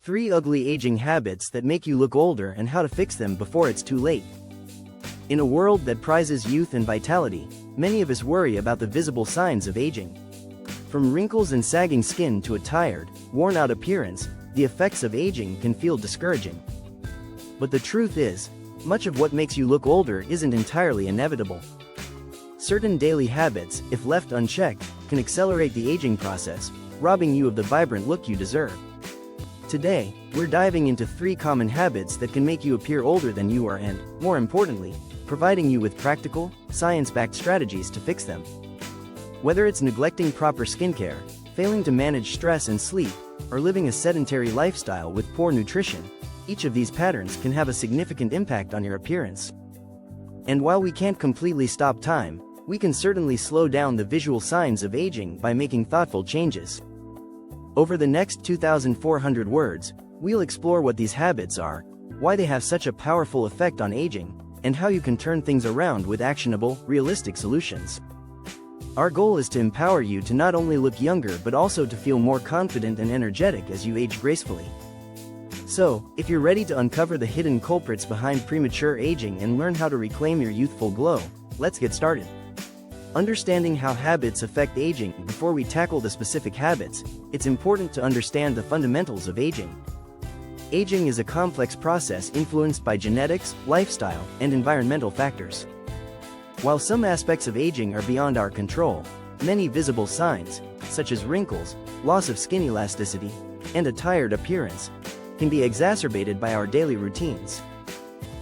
3 ugly aging habits that make you look older and how to fix them before it's too late. In a world that prizes youth and vitality, many of us worry about the visible signs of aging. From wrinkles and sagging skin to a tired, worn-out appearance, the effects of aging can feel discouraging. But the truth is, much of what makes you look older isn't entirely inevitable. Certain daily habits, if left unchecked, can accelerate the aging process, robbing you of the vibrant look you deserve. Today, we're diving into 3 common habits that can make you appear older than you are and, more importantly, providing you with practical, science-backed strategies to fix them. Whether it's neglecting proper skincare, failing to manage stress and sleep, or living a sedentary lifestyle with poor nutrition, each of these patterns can have a significant impact on your appearance. And while we can't completely stop time, we can certainly slow down the visual signs of aging by making thoughtful changes. Over the next 2,400 words, we'll explore what these habits are, why they have such a powerful effect on aging, and how you can turn things around with actionable, realistic solutions. Our goal is to empower you to not only look younger but also to feel more confident and energetic as you age gracefully. So, if you're ready to uncover the hidden culprits behind premature aging and learn how to reclaim your youthful glow, let's get started. Understanding how habits affect aging. Before we tackle the specific habits, it's important to understand the fundamentals of aging. Aging is a complex process influenced by genetics, lifestyle, and environmental factors. While some aspects of aging are beyond our control, many visible signs, such as wrinkles, loss of skin elasticity, and a tired appearance, can be exacerbated by our daily routines.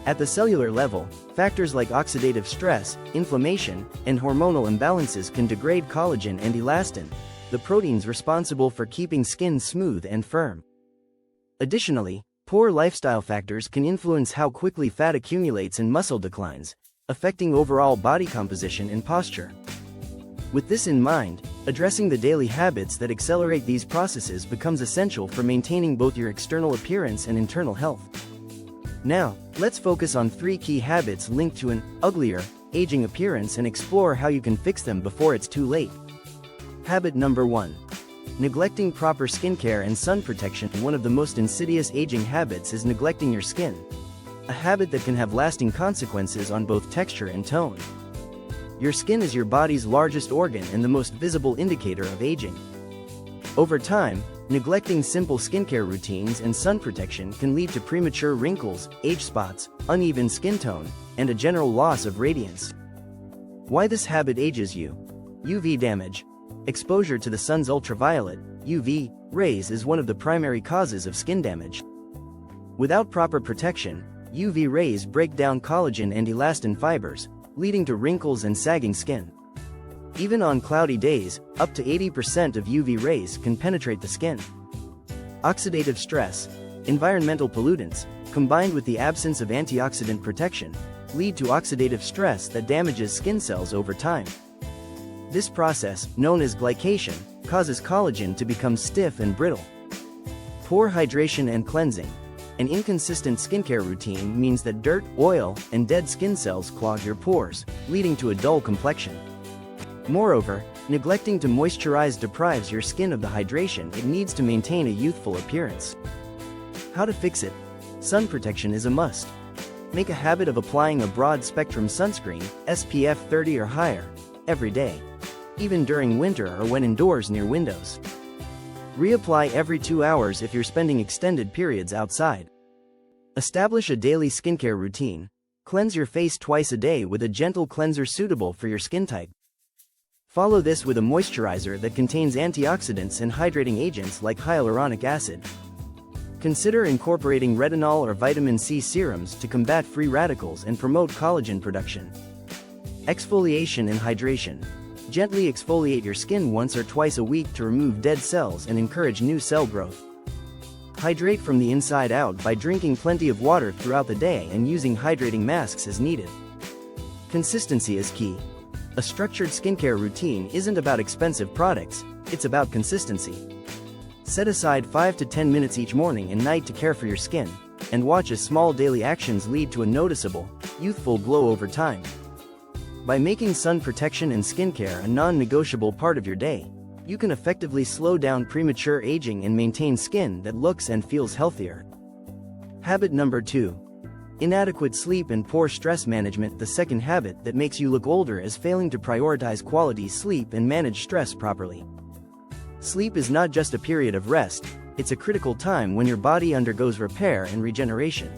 At the cellular level, factors like oxidative stress, inflammation, and hormonal imbalances can degrade collagen and elastin, the proteins responsible for keeping skin smooth and firm. Additionally, poor lifestyle factors can influence how quickly fat accumulates and muscle declines, affecting overall body composition and posture. With this in mind, addressing the daily habits that accelerate these processes becomes essential for maintaining both your external appearance and internal health. Now, let's focus on 3 key habits linked to an uglier, aging appearance and explore how you can fix them before it's too late. Habit number 1. Neglecting proper skincare and sun protection. One of the most insidious aging habits is neglecting your skin, a habit that can have lasting consequences on both texture and tone. Your skin is your body's largest organ and the most visible indicator of aging. Over time, neglecting simple skincare routines and sun protection can lead to premature wrinkles, age spots, uneven skin tone, and a general loss of radiance. Why this habit ages you? UV damage. Exposure to the sun's ultraviolet, UV, rays is one of the primary causes of skin damage. Without proper protection, UV rays break down collagen and elastin fibers, leading to wrinkles and sagging skin. Even on cloudy days, up to 80% of UV rays can penetrate the skin. Oxidative stress, environmental pollutants, combined with the absence of antioxidant protection, lead to oxidative stress that damages skin cells over time. This process, known as glycation, causes collagen to become stiff and brittle. Poor hydration and cleansing. An inconsistent skincare routine means that dirt, oil, and dead skin cells clog your pores, leading to a dull complexion. Moreover, neglecting to moisturize deprives your skin of the hydration it needs to maintain a youthful appearance. How to fix it? Sun protection is a must. Make a habit of applying a broad-spectrum sunscreen, SPF 30 or higher, every day, even during winter or when indoors near windows. Reapply every 2 hours if you're spending extended periods outside. Establish a daily skincare routine. Cleanse your face twice a day with a gentle cleanser suitable for your skin type. Follow this with a moisturizer that contains antioxidants and hydrating agents like hyaluronic acid. Consider incorporating retinol or vitamin C serums to combat free radicals and promote collagen production. Exfoliation and hydration. Gently exfoliate your skin once or twice a week to remove dead cells and encourage new cell growth. Hydrate from the inside out by drinking plenty of water throughout the day and using hydrating masks as needed. Consistency is key. A structured skincare routine isn't about expensive products, it's about consistency. Set aside 5 to 10 minutes each morning and night to care for your skin, and watch as small daily actions lead to a noticeable, youthful glow over time. By making sun protection and skincare a non-negotiable part of your day, you can effectively slow down premature aging and maintain skin that looks and feels healthier. Habit number 2. Inadequate sleep and poor stress management. The second habit that makes you look older is failing to prioritize quality sleep and manage stress properly. Sleep is not just a period of rest, it's a critical time when your body undergoes repair and regeneration.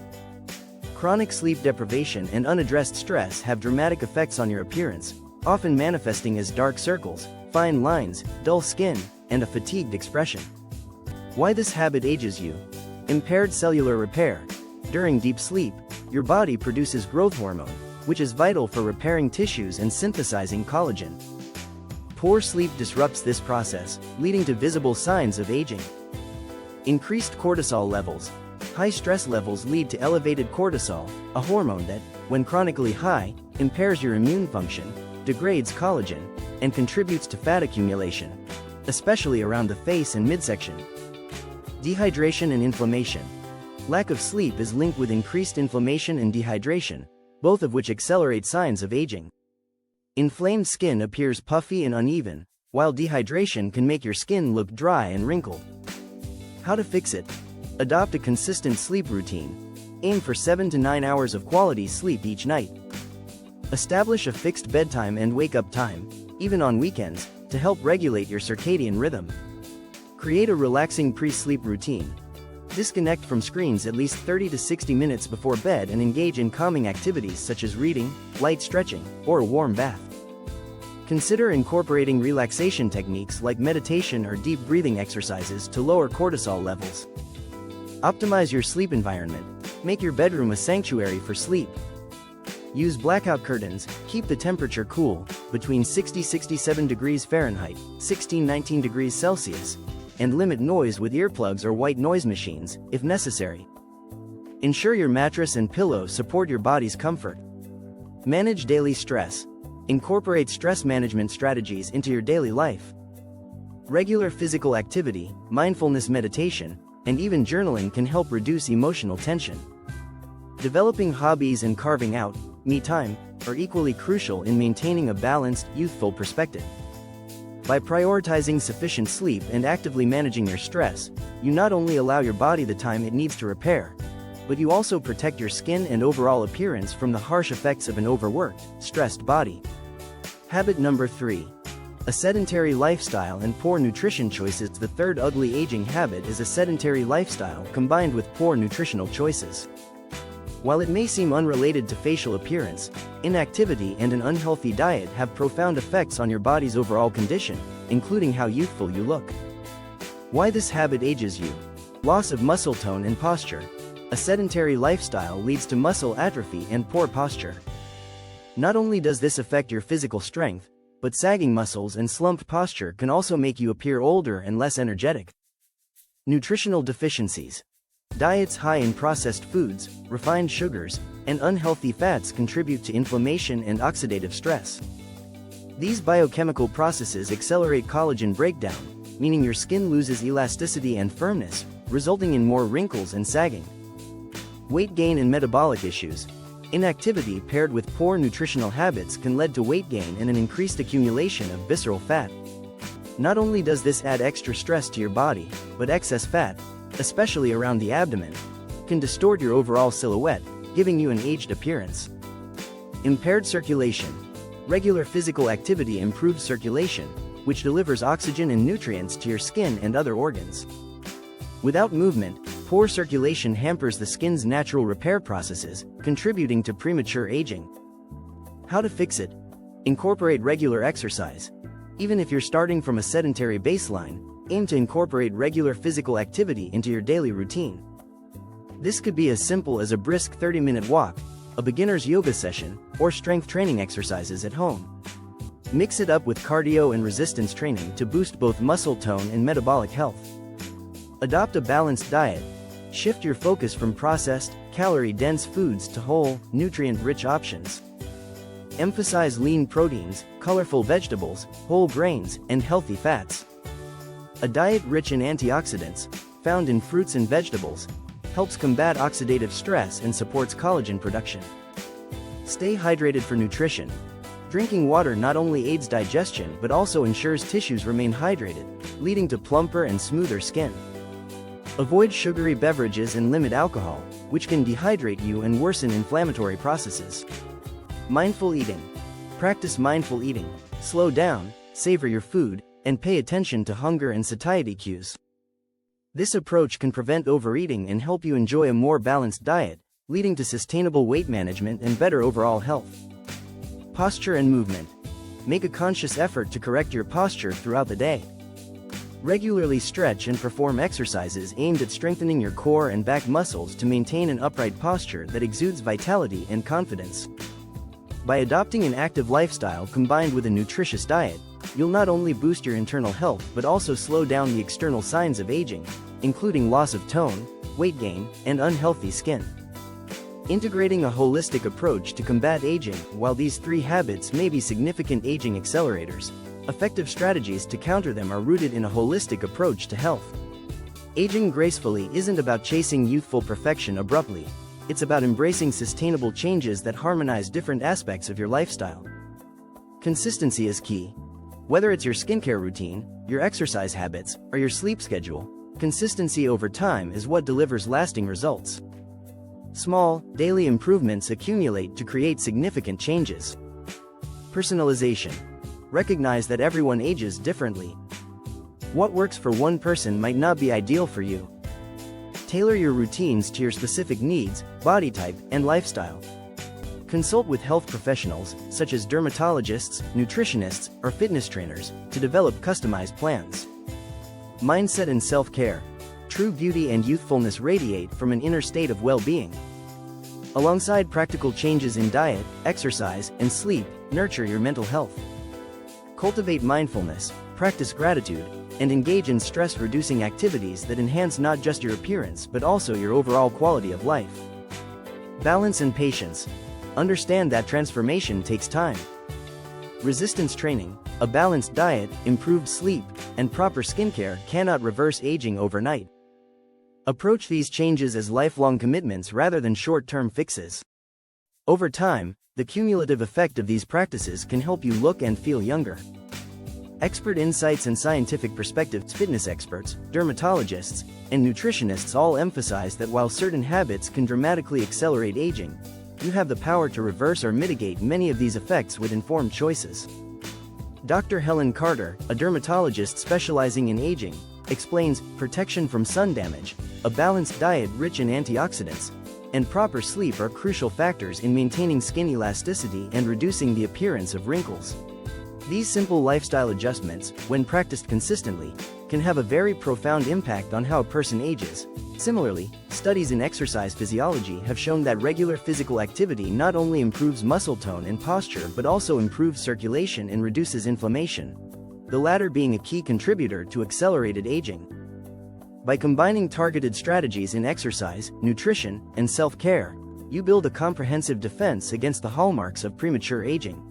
Chronic sleep deprivation and unaddressed stress have dramatic effects on your appearance, often manifesting as dark circles, fine lines, dull skin, and a fatigued expression. Why this habit ages you? Impaired cellular repair. During deep sleep, your body produces growth hormone, which is vital for repairing tissues and synthesizing collagen. Poor sleep disrupts this process, leading to visible signs of aging. Increased cortisol levels. High stress levels lead to elevated cortisol, a hormone that, when chronically high, impairs your immune function, degrades collagen, and contributes to fat accumulation, especially around the face and midsection. Dehydration and inflammation. Lack of sleep is linked with increased inflammation and dehydration, both of which accelerate signs of aging. Inflamed skin appears puffy and uneven, while dehydration can make your skin look dry and wrinkled. How to fix it? Adopt a consistent sleep routine. Aim for 7 to 9 hours of quality sleep each night. Establish a fixed bedtime and wake-up time, even on weekends, to help regulate your circadian rhythm. Create a relaxing pre-sleep routine. Disconnect from screens at least 30 to 60 minutes before bed and engage in calming activities such as reading, light stretching, or a warm bath. Consider incorporating relaxation techniques like meditation or deep breathing exercises to lower cortisol levels. Optimize your sleep environment. Make your bedroom a sanctuary for sleep. Use blackout curtains, keep the temperature cool, between 60–67 degrees Fahrenheit, 16–19 degrees Celsius, and limit noise with earplugs or white noise machines, if necessary. Ensure your mattress and pillow support your body's comfort. Manage daily stress. Incorporate stress management strategies into your daily life. Regular physical activity, mindfulness meditation, and even journaling can help reduce emotional tension. Developing hobbies and carving out me time are equally crucial in maintaining a balanced, youthful perspective. By prioritizing sufficient sleep and actively managing your stress, you not only allow your body the time it needs to repair, but you also protect your skin and overall appearance from the harsh effects of an overworked, stressed body. Habit number 3. A sedentary lifestyle and poor nutrition choices. The third ugly aging habit is a sedentary lifestyle combined with poor nutritional choices. While it may seem unrelated to facial appearance, inactivity and an unhealthy diet have profound effects on your body's overall condition, including how youthful you look. Why this habit ages you? Loss of muscle tone and posture. A sedentary lifestyle leads to muscle atrophy and poor posture. Not only does this affect your physical strength, but sagging muscles and slumped posture can also make you appear older and less energetic. Nutritional deficiencies. Diets high in processed foods, refined sugars, and unhealthy fats contribute to inflammation and oxidative stress. These biochemical processes accelerate collagen breakdown, meaning your skin loses elasticity and firmness, resulting in more wrinkles and sagging. Weight gain and metabolic issues. Inactivity paired with poor nutritional habits can lead to weight gain and an increased accumulation of visceral fat. Not only does this add extra stress to your body, but excess fat, especially around the abdomen, can distort your overall silhouette, giving you an aged appearance. Impaired circulation. Regular physical activity improves circulation, which delivers oxygen and nutrients to your skin and other organs. Without movement, poor circulation hampers the skin's natural repair processes, contributing to premature aging. How to fix it? Incorporate regular exercise. Even if you're starting from a sedentary baseline, aim to incorporate regular physical activity into your daily routine. This could be as simple as a brisk 30-minute walk, a beginner's yoga session, or strength training exercises at home. Mix it up with cardio and resistance training to boost both muscle tone and metabolic health. Adopt a balanced diet. Shift your focus from processed, calorie-dense foods to whole, nutrient-rich options. Emphasize lean proteins, colorful vegetables, whole grains, and healthy fats. A diet rich in antioxidants, found in fruits and vegetables, helps combat oxidative stress and supports collagen production. Stay hydrated for nutrition. Drinking water not only aids digestion but also ensures tissues remain hydrated, leading to plumper and smoother skin. Avoid sugary beverages and limit alcohol, which can dehydrate you and worsen inflammatory processes. Mindful eating. Practice mindful eating. Slow down, savor your food, and pay attention to hunger and satiety cues. This approach can prevent overeating and help you enjoy a more balanced diet, leading to sustainable weight management and better overall health. Posture and movement. Make a conscious effort to correct your posture throughout the day. Regularly stretch and perform exercises aimed at strengthening your core and back muscles to maintain an upright posture that exudes vitality and confidence. By adopting an active lifestyle combined with a nutritious diet, you'll not only boost your internal health but also slow down the external signs of aging, including loss of tone, weight gain, and unhealthy skin. Integrating a holistic approach to combat aging. While these three habits may be significant aging accelerators, effective strategies to counter them are rooted in a holistic approach to health. Aging gracefully isn't about chasing youthful perfection abruptly. It's about embracing sustainable changes that harmonize different aspects of your lifestyle. Consistency is key. Whether it's your skincare routine, your exercise habits, or your sleep schedule, consistency over time is what delivers lasting results. Small, daily improvements accumulate to create significant changes. Personalization. Recognize that everyone ages differently. What works for one person might not be ideal for you. Tailor your routines to your specific needs, body type, and lifestyle. Consult with health professionals, such as dermatologists, nutritionists, or fitness trainers, to develop customized plans. Mindset and self-care. True beauty and youthfulness radiate from an inner state of well-being. Alongside practical changes in diet, exercise, and sleep, nurture your mental health. Cultivate mindfulness, practice gratitude, and engage in stress-reducing activities that enhance not just your appearance but also your overall quality of life. Balance and patience. Understand that transformation takes time. Resistance training, a balanced diet, improved sleep, and proper skincare cannot reverse aging overnight. Approach these changes as lifelong commitments rather than short-term fixes. Over time, the cumulative effect of these practices can help you look and feel younger. Expert insights and scientific perspectives. Fitness experts, dermatologists, and nutritionists all emphasize that while certain habits can dramatically accelerate aging, you have the power to reverse or mitigate many of these effects with informed choices. Dr. Helen Carter, a dermatologist specializing in aging, explains protection from sun damage, a balanced diet rich in antioxidants, and proper sleep are crucial factors in maintaining skin elasticity and reducing the appearance of wrinkles. These simple lifestyle adjustments, when practiced consistently, can have a very profound impact on how a person ages. Similarly, studies in exercise physiology have shown that regular physical activity not only improves muscle tone and posture but also improves circulation and reduces inflammation, the latter being a key contributor to accelerated aging. By combining targeted strategies in exercise, nutrition, and self-care, you build a comprehensive defense against the hallmarks of premature aging.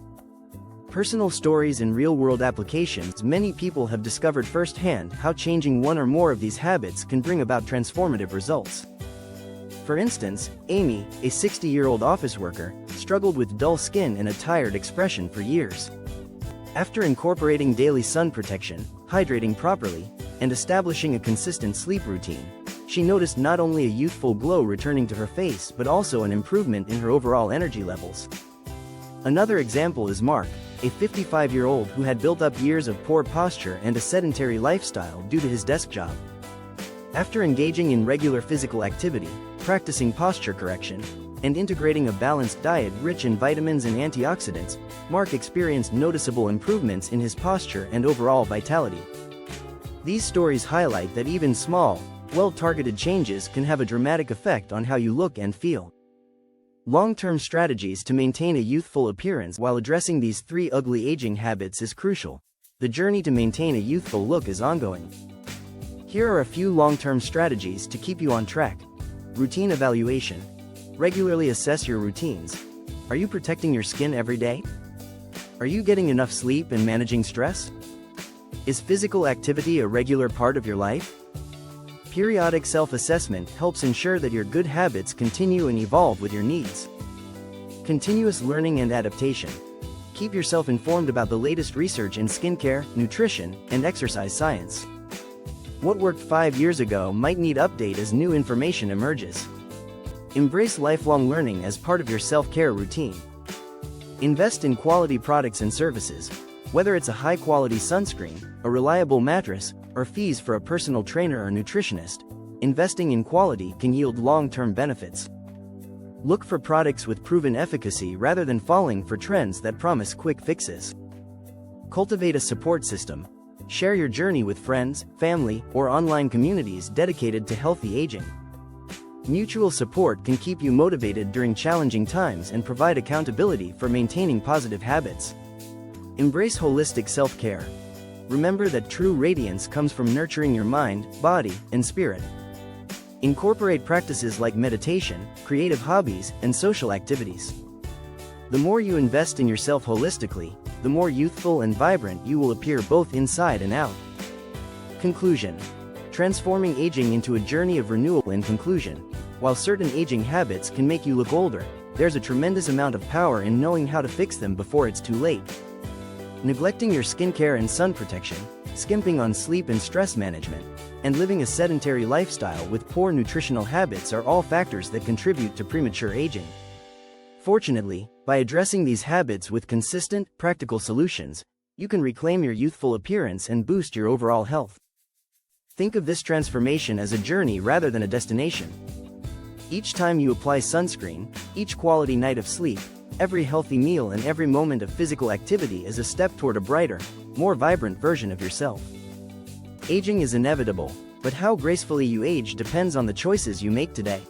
Personal stories and real-world applications. Many people have discovered firsthand how changing one or more of these habits can bring about transformative results. For instance, Amy, a 60-year-old office worker, struggled with dull skin and a tired expression for years. After incorporating daily sun protection, hydrating properly, and establishing a consistent sleep routine, she noticed not only a youthful glow returning to her face but also an improvement in her overall energy levels. Another example is Mark, a 55-year-old who had built up years of poor posture and a sedentary lifestyle due to his desk job. After engaging in regular physical activity, practicing posture correction, and integrating a balanced diet rich in vitamins and antioxidants, Mark experienced noticeable improvements in his posture and overall vitality. These stories highlight that even small, well-targeted changes can have a dramatic effect on how you look and feel. Long-term strategies to maintain a youthful appearance while addressing these three ugly aging habits is crucial. The journey to maintain a youthful look is ongoing. Here are a few long-term strategies to keep you on track. Routine evaluation. Regularly assess your routines. Are you protecting your skin every day? Are you getting enough sleep and managing stress? Is physical activity a regular part of your life? Periodic self-assessment helps ensure that your good habits continue and evolve with your needs. Continuous learning and adaptation. Keep yourself informed about the latest research in skincare, nutrition, and exercise science. What worked 5 years ago might need update as new information emerges. Embrace lifelong learning as part of your self-care routine. Invest in quality products and services, whether it's a high-quality sunscreen, a reliable mattress, or fees for a personal trainer or nutritionist. Investing in quality can yield long-term benefits. Look for products with proven efficacy rather than falling for trends that promise quick fixes. Cultivate a support system. Share your journey with friends, family, or online communities dedicated to healthy aging. Mutual support can keep you motivated during challenging times and provide accountability for maintaining positive habits. Embrace holistic self-care. Remember that true radiance comes from nurturing your mind, body, and spirit. Incorporate practices like meditation, creative hobbies, and social activities. The more you invest in yourself holistically, the more youthful and vibrant you will appear both inside and out. Conclusion. Transforming aging into a journey of renewal. In conclusion, while certain aging habits can make you look older, there's a tremendous amount of power in knowing how to fix them before it's too late. Neglecting your skincare and sun protection, skimping on sleep and stress management, and living a sedentary lifestyle with poor nutritional habits are all factors that contribute to premature aging. Fortunately, by addressing these habits with consistent, practical solutions, you can reclaim your youthful appearance and boost your overall health. Think of this transformation as a journey rather than a destination. Each time you apply sunscreen, each quality night of sleep, every healthy meal, and every moment of physical activity is a step toward a brighter, more vibrant version of yourself. Aging is inevitable, but how gracefully you age depends on the choices you make today.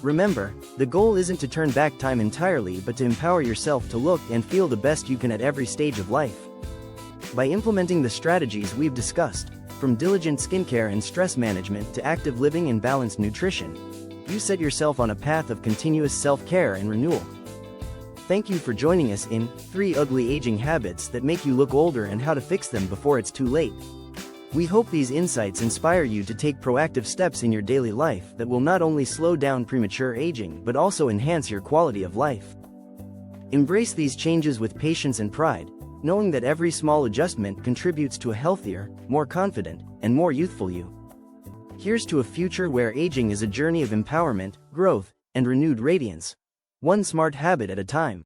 Remember, the goal isn't to turn back time entirely but to empower yourself to look and feel the best you can at every stage of life. By implementing the strategies we've discussed, from diligent skincare and stress management to active living and balanced nutrition, you set yourself on a path of continuous self-care and renewal. Thank you for joining us in 3 Ugly Aging Habits That Make You Look Older and How to Fix Them Before It's Too Late. We hope these insights inspire you to take proactive steps in your daily life that will not only slow down premature aging but also enhance your quality of life. Embrace these changes with patience and pride, knowing that every small adjustment contributes to a healthier, more confident, and more youthful you. Here's to a future where aging is a journey of empowerment, growth, and renewed radiance, one smart habit at a time.